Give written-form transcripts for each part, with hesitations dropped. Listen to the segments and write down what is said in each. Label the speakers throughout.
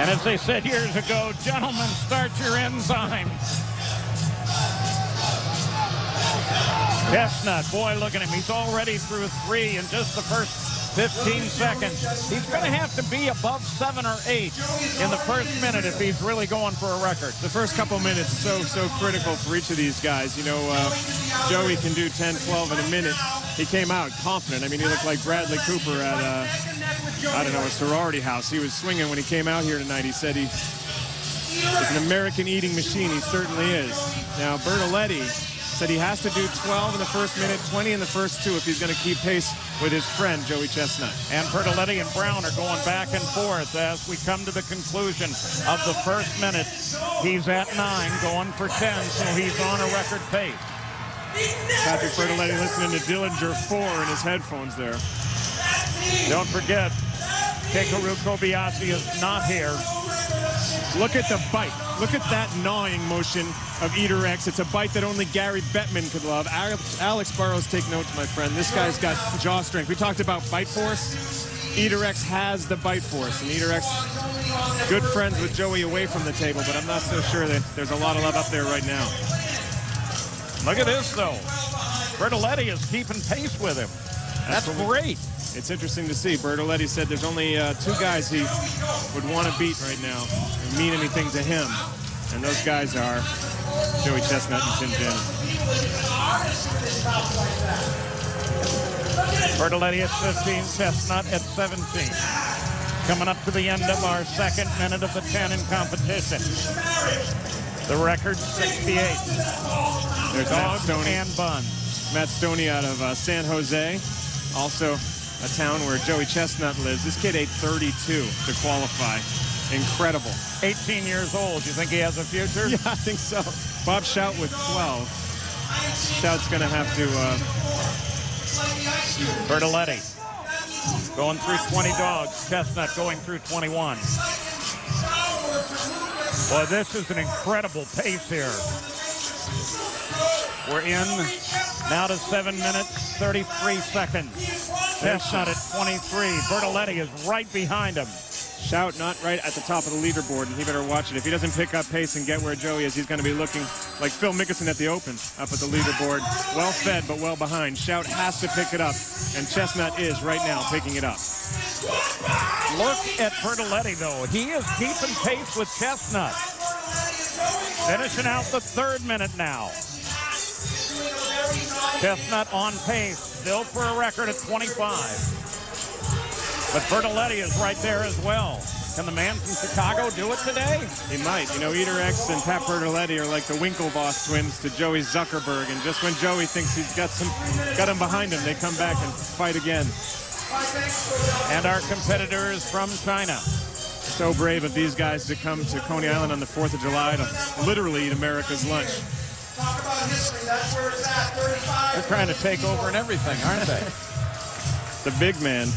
Speaker 1: And as they said years ago, gentlemen, start your enzymes. Chestnut, boy, look at him. He's already through 3 in just the first 15 seconds. He's going to have to be above 7 or 8 in the first minute if he's really going for a record.
Speaker 2: The first couple minutes so critical for each of these guys. You know, Joey can do 10, 12 in a minute. He came out confident. I mean, he looked like Bradley Cooper at, I don't know, a sorority house. He was swinging when he came out here tonight. He said he is an American eating machine. He certainly is. Now, Bertoletti said he has to do 12 in the first minute, 20 in the first 2 if he's going to keep pace with his friend, Joey Chestnut.
Speaker 1: And Bertoletti and Brown are going back and forth as we come to the conclusion of the first minute. He's at 9, going for 10, so he's on a record pace.
Speaker 2: Patrick Bertoletti listening to Dillinger 4 in his headphones there.
Speaker 1: Don't forget, Keikaru Kobayashi is not here.
Speaker 2: Look at the bite. Look at that gnawing motion of Eater X. It's a bite that only Gary Bettman could love. Alex Burrows, take notes, my friend. This guy's got jaw strength. We talked about bite force. Eater X has the bite force. And Eater X, good friends with Joey away from the table, but I'm not so sure that there's a lot of love up there right now.
Speaker 1: Look at this, though. Bertoletti is keeping pace with him. That's great.
Speaker 2: It's interesting to see. Bertoletti said there's only 2 guys he would want to beat right now and mean anything to him. And those guys are Joey Chestnut and Tim Jennings.
Speaker 1: Bertoletti at 15, Chestnut at 17. Coming up to the end of our second minute of the 10 in competition. The record, 68.
Speaker 2: There's Matt Stoney
Speaker 1: and buns.
Speaker 2: Matt Stoney out of San Jose, also a town where Joey Chestnut lives. This kid ate 32 to qualify. Incredible.
Speaker 1: 18 years old. You think he has a future?
Speaker 2: Yeah, I think so. Bob Shout with 12. Shout's going to have to...
Speaker 1: Bertoletti going through 20 dogs. Chestnut going through 21. Boy, this is an incredible pace here. We're in now to 7 minutes, 33 seconds. Chestnut at 23. Bertoletti is right behind him.
Speaker 2: Shout not right at the top of the leaderboard, and he better watch it. If he doesn't pick up pace and get where Joey is, he's going to be looking like Phil Mickelson at the Open up at the leaderboard. Well fed, but well behind. Shout has to pick it up, and Chestnut is right now picking it up.
Speaker 1: Look at Bertoletti, though. He is keeping pace with Chestnut. Finishing out the 3rd minute now. Chestnut on pace, still for a record at 25. But Bertoletti is right there as well. Can the man from Chicago do it today?
Speaker 2: He might. You know, Eater X and Pat Bertoletti are like the Winklevoss twins to Joey Zuckerberg. And just when Joey thinks he's got him behind him, they come back and fight again.
Speaker 1: And our competitors from China.
Speaker 2: So brave of these guys to come to Coney Island on the 4th of July to literally eat America's lunch.
Speaker 1: They're trying to take over and everything, aren't they?
Speaker 2: The big man.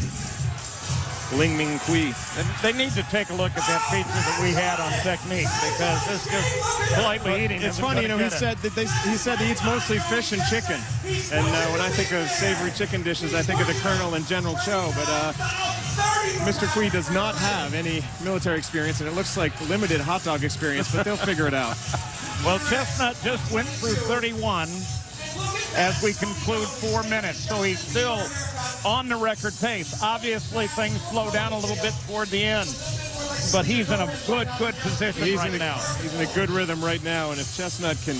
Speaker 2: Ling Ming Kui.
Speaker 1: They need to take a look at that feature that we had on technique, because it's just politely eating.
Speaker 2: It's funny, you know, he said he eats mostly fish and chicken. And when I think of savory chicken dishes, I think of the Colonel and General Cho. But Mr. Kui does not have any military experience, and it looks like limited hot dog experience, but they'll figure it out.
Speaker 1: Well, Chestnut just went through 31 as we conclude 4 minutes, so he's still on the record pace. Obviously, things slow down a little bit toward the end, but he's in a good position right now.
Speaker 2: He's in a good rhythm right now, and if Chestnut can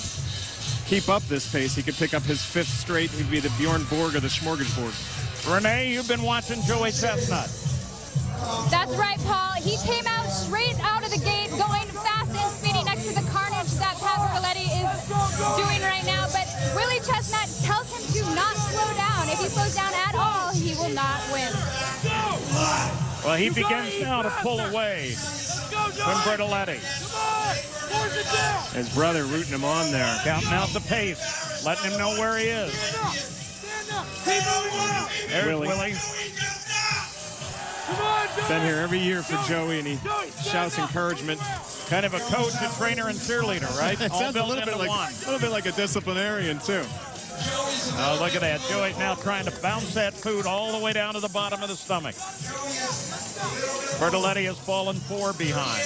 Speaker 2: keep up this pace, he could pick up his 5th straight. He'd be the Bjorn Borg of the smorgasbord.
Speaker 1: Renee, you've been watching Joey Chestnut.
Speaker 3: That's right, Paul. He came out straight out of the gate, going fast and speedy next to the carnage that Pat Bertoletti is doing right now. But Willie Chestnut tells him to not slow down. If he slows down at all, he will not win.
Speaker 1: Well, he begins now to pull away from Bertoletti.
Speaker 2: His brother rooting him on there.
Speaker 1: Counting out the pace, letting him know where he is. There's Willie.
Speaker 2: Been here every year for Joey, and he shouts encouragement.
Speaker 1: Kind of a coach, a trainer, and cheerleader, right?
Speaker 2: It sounds a little bit like a disciplinarian, too.
Speaker 1: Oh, look at that. Joey's now trying to bounce that food all the way down to the bottom of the stomach. Bertoletti has fallen 4 behind.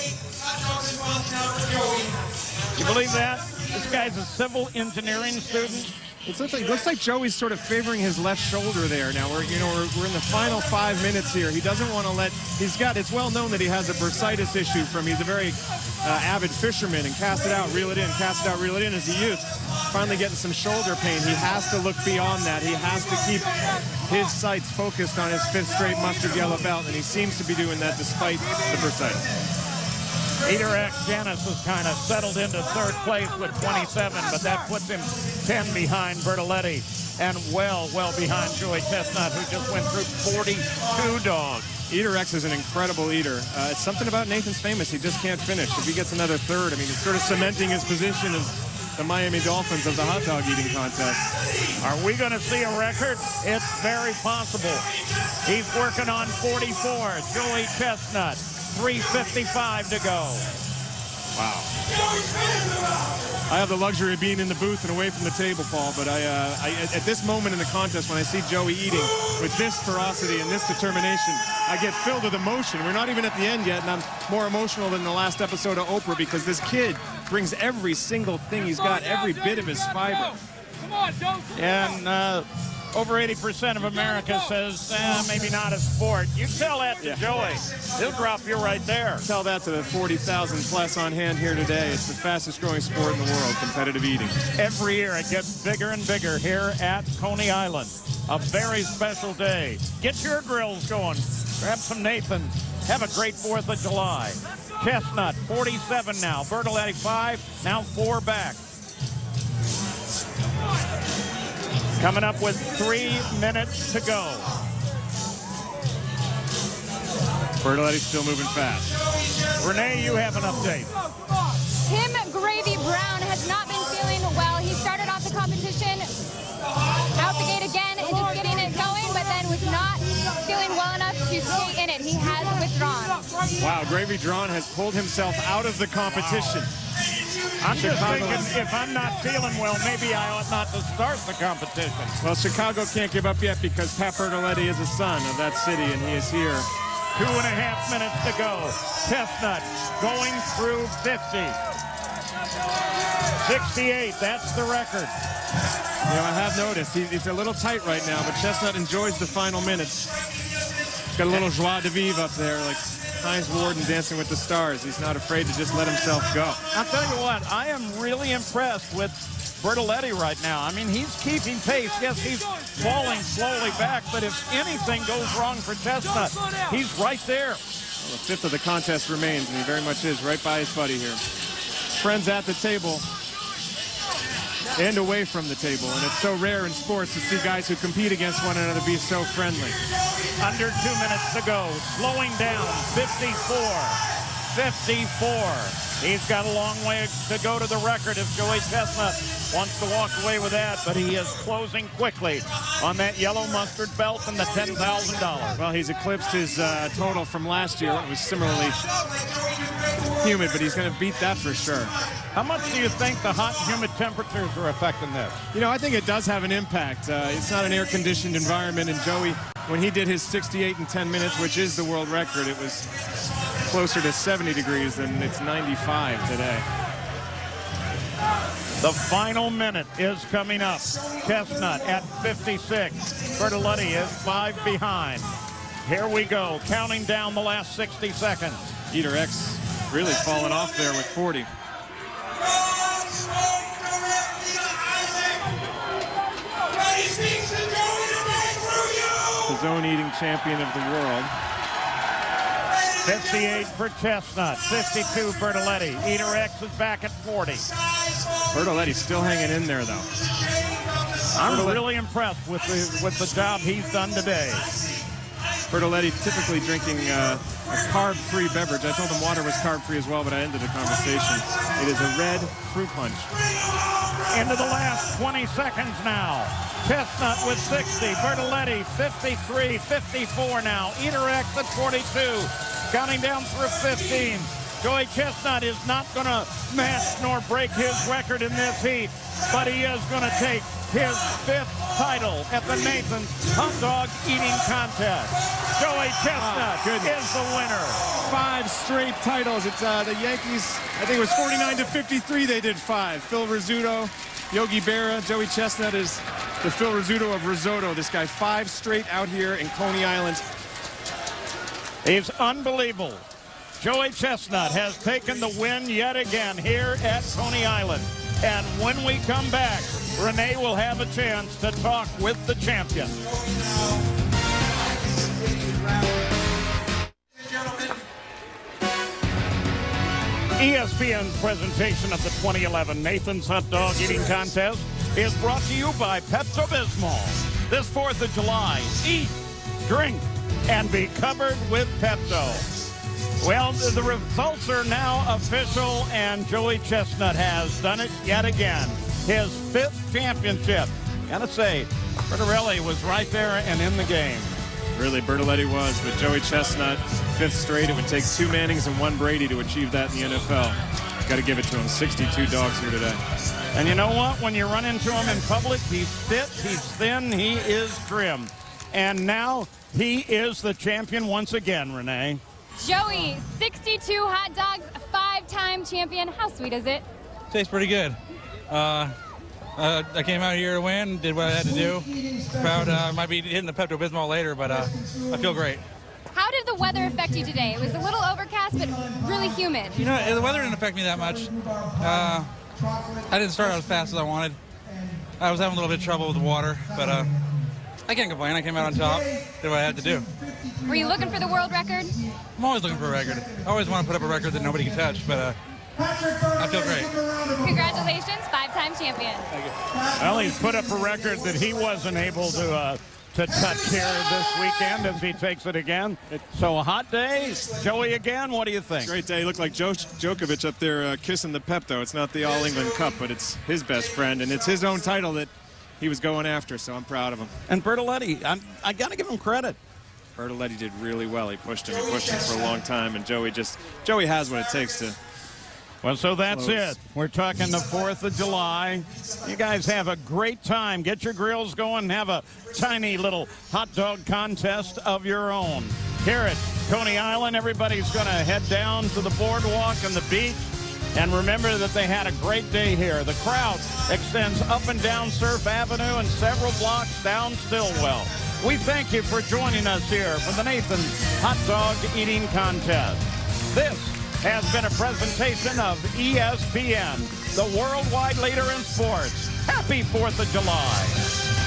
Speaker 1: You believe that? This guy's a civil engineering student.
Speaker 2: It looks like Joey's sort of favoring his left shoulder there. Now we're in the final 5 minutes here. He doesn't want to let. It's well known that he has a bursitis issue from. He's a very avid fisherman and cast it out, reel it in, cast it out, reel it in as a youth. Finally getting some shoulder pain. He has to look beyond that. He has to keep his sights focused on his 5th straight mustard yellow belt, and he seems to be doing that despite the bursitis.
Speaker 1: X Janis has kind of settled into 3rd place with 27, but that puts him 10 behind Bertoletti and well behind Joey Chestnut, who just went through 42 dogs.
Speaker 2: X is an incredible eater. It's something about Nathan's Famous. He just can't finish. If he gets another 3rd, I mean, he's sort of cementing his position as the Miami Dolphins of the hot dog eating contest.
Speaker 1: Are we going to see a record? It's very possible. He's working on 44. Joey Chestnut. 3:55 to go.
Speaker 2: Wow. I have the luxury of being in the booth and away from the table, Paul, but at this moment in the contest, when I see Joey eating with this ferocity and this determination, I get filled with emotion. We're not even at the end yet, and I'm more emotional than the last episode of Oprah because this kid brings every single thing he's got, every bit of his fiber.
Speaker 1: And over 80% of America says, maybe not a sport. You tell that to Joey. He'll drop you right there.
Speaker 2: Tell that to the 40,000 plus on hand here today. It's the fastest growing sport in the world, competitive eating.
Speaker 1: Every year it gets bigger and bigger here at Coney Island. A very special day. Get your grills going. Grab some Nathan's. Have a great 4th of July. Chestnut, 47 now. Bertoletti, 5. Now 4 back. Coming up with 3 minutes to go.
Speaker 2: Bertoletti's still moving fast.
Speaker 1: Renee, you have an update.
Speaker 3: Tim Gravy Brown has not been feeling well. He started off the competition out the gate again and just getting it going, but then was not feeling well enough to stay in it. He has withdrawn.
Speaker 2: Wow, Gravy Brown has pulled himself out of the competition.
Speaker 1: I'm just thinking, if I'm not feeling well, maybe I ought not to start the competition.
Speaker 2: Well, Chicago can't give up yet because Pat Bertoletti is a son of that city, and he is here.
Speaker 1: 2.5 minutes to go. Chestnut going through 50. 68, that's the record.
Speaker 2: You know, I have noticed he's a little tight right now, but Chestnut enjoys the final minutes. He's got a little joie de vivre up there, like Heinz Ward in Dancing with the Stars. He's not afraid to just let himself go.
Speaker 1: I'll tell you what, I am really impressed with Bertoletti right now. I mean, he's keeping pace. Yes, he's falling slowly back, but if anything goes wrong for Chestnut, he's right there.
Speaker 2: Well, the 5th of the contest remains, and he very much is, right by his buddy here. Friends at the table and away from the table, and it's so rare in sports to see guys who compete against one another be so friendly.
Speaker 1: Under 2 minutes to go, slowing down, 54. 54. He's got a long way to go to the record if Joey Chestnut wants to walk away with that, but he is closing quickly on that yellow mustard belt and the $10,000.
Speaker 2: Well, he's eclipsed his total from last year. It was similarly humid, but he's going to beat that for sure.
Speaker 1: How much do you think the hot and humid temperatures are affecting this?
Speaker 2: You know, I think it does have an impact. It's not an air-conditioned environment, and Joey, when he did his 68 in 10 minutes, which is the world record, it was closer to 70 degrees than it's 95 today.
Speaker 1: The final minute is coming up. Chestnut at 56. Bertoletti is 5 behind. Here we go, counting down the last 60 seconds.
Speaker 2: X really falling off there with 40. The zone eating champion of the world.
Speaker 1: 58 for Chestnut, 52 Bertoletti. X is back at 40.
Speaker 2: Bertoletti's still hanging in there, though.
Speaker 1: I'm really impressed with the job he's done today.
Speaker 2: Bertoletti typically drinking a carb-free beverage. I told him water was carb-free as well, but I ended the conversation. It is a red fruit punch.
Speaker 1: Into the last 20 seconds now. Chestnut with 60, Bertoletti 53, 54 now. X at 42, counting down through 15. Joey Chestnut is not going to match nor break his record in this heat, but he is going to take his 5th title at the Nathan's Hot Dog Eating Contest. Joey Chestnut is the winner.
Speaker 2: 5 straight titles. It's the Yankees, I think it was 49-53 they did 5. Phil Rizzuto, Yogi Berra, Joey Chestnut is the Phil Rizzuto of risotto. This guy 5 straight out here in Coney Island.
Speaker 1: He's unbelievable. Joey Chestnut has taken the win yet again here at Coney Island. And when we come back, Renee will have a chance to talk with the champion. ESPN's presentation of the 2011 Nathan's Hot Dog Eating Contest is brought to you by Pepto-Bismol. This 4th of July, eat, drink, and be covered with Pepto. Well, the results are now official, and Joey Chestnut has done it yet again. His 5th championship. Gotta say, Bertarelli was right there and in the game.
Speaker 2: Really, Bertoletti was, but Joey Chestnut, 5th straight. It would take 2 Mannings and 1 Brady to achieve that in the NFL. Got to give it to him. 62 dogs here today.
Speaker 1: And you know what? When you run into him in public, he's fit, he's thin, he is trim. And now he is the champion once again, Renee.
Speaker 3: Joey, 62 hot dogs, 5-time champion. How sweet is it?
Speaker 4: Tastes pretty good. I came out here to win, did what I had to do. Proud, might be hitting the Pepto-Bismol later, but I feel great.
Speaker 3: How did the weather affect you today? It was a little overcast, but really humid.
Speaker 4: You know, the weather didn't affect me that much. I didn't start out as fast as I wanted. I was having a little bit of trouble with the water, but I can't complain. I came out on top, did what I had to do.
Speaker 3: Were you looking for the world record?
Speaker 4: I'm always looking for a record. I always want to put up a record that nobody can touch, but I feel great.
Speaker 3: Congratulations, 5-time champion.
Speaker 1: Well, he's put up a record that he wasn't able to touch here this weekend as he takes it again. So a hot day. Joey again, what do you think?
Speaker 2: Great day. He looked like Djokovic up there kissing the Pepto. It's not the All-England Cup, but it's his best friend, and it's his own title that he was going after, so I'm proud of him.
Speaker 1: And Bertoletti, I got to give him credit.
Speaker 2: Bertoletti did really well. He pushed him. He pushed him for a long time, and Joey has what it takes to.
Speaker 1: Well, so that's
Speaker 2: close.
Speaker 1: it. We're talking the 4th of July. You guys have a great time. Get your grills going and have a tiny little hot dog contest of your own. Here at Coney Island, everybody's going to head down to the boardwalk and the beach. And remember that they had a great day here. The crowd extends up and down Surf Avenue and several blocks down Stillwell. We thank you for joining us here for the Nathan's Hot Dog Eating Contest. This has been a presentation of ESPN, the worldwide leader in sports. Happy 4th of July.